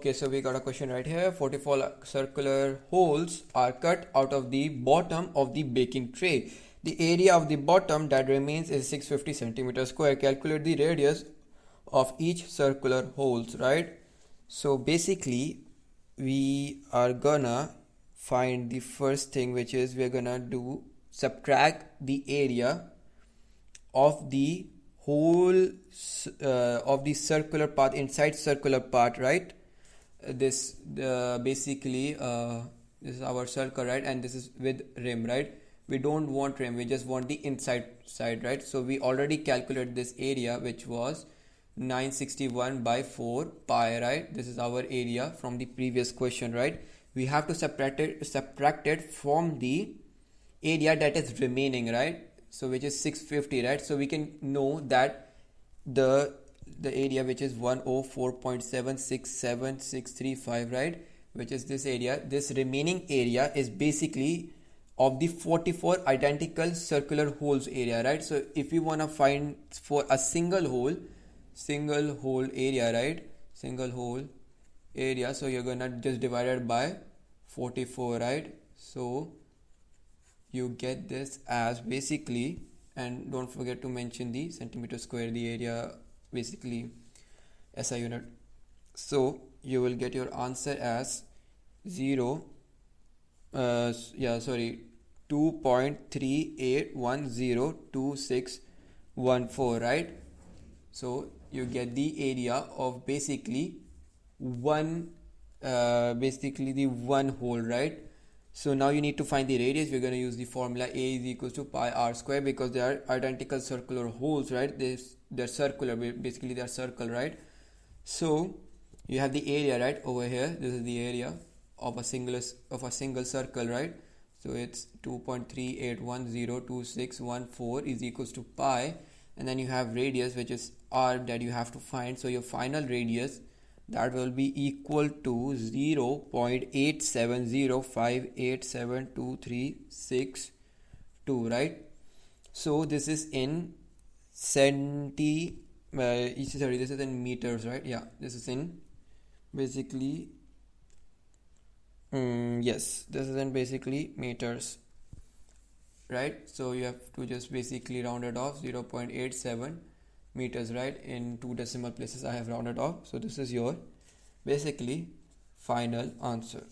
Okay, so we got a question right here. 44 circular holes are cut out of the bottom of the baking tray. The area of the bottom that remains is 650 centimeters square. Calculate the radius of each circular holes, right? So basically we are gonna find the first thing, which is we're gonna do subtract the area of the whole of the circular path inside circular part, right? This basically this is our circle, right? And this is with rim, right? We don't want rim, we just want the inside side, right? So we already calculated this area, which was 961 by 4 pi, right? This is our area from the previous question, right? We have to subtract it from the area that is remaining, right? So which is 650, right? So we can know that the area, which is 104.767635, right, which is this area, this remaining area is basically of the 44 identical circular holes area, right? So if you want to find for a single hole area, right, single hole area, so you're gonna just divide it by 44, right? So you get this as basically, and don't forget to mention the centimeter square, the area basically SI unit. So you will get your answer as 2.38102614, right? So you get the area of basically the one hole, right? So now you need to find the radius. We're going to use the formula A is equals to pi r square, because they are identical circular holes, right? They're circular, basically they're circle, right? So you have the area right over here. This is the area of a single circle, right? So it's 2.38102614 is equals to pi, and then you have radius, which is r, that you have to find. So your final radius, that will be equal to 0.870587236 right? So this is in this is in meters, right? Yeah, this is in basically yes, this is in basically meters, right? So you have to just basically round it off, 0.87 meters, right? In 2 decimal places I have rounded off. So this is your basically final answer.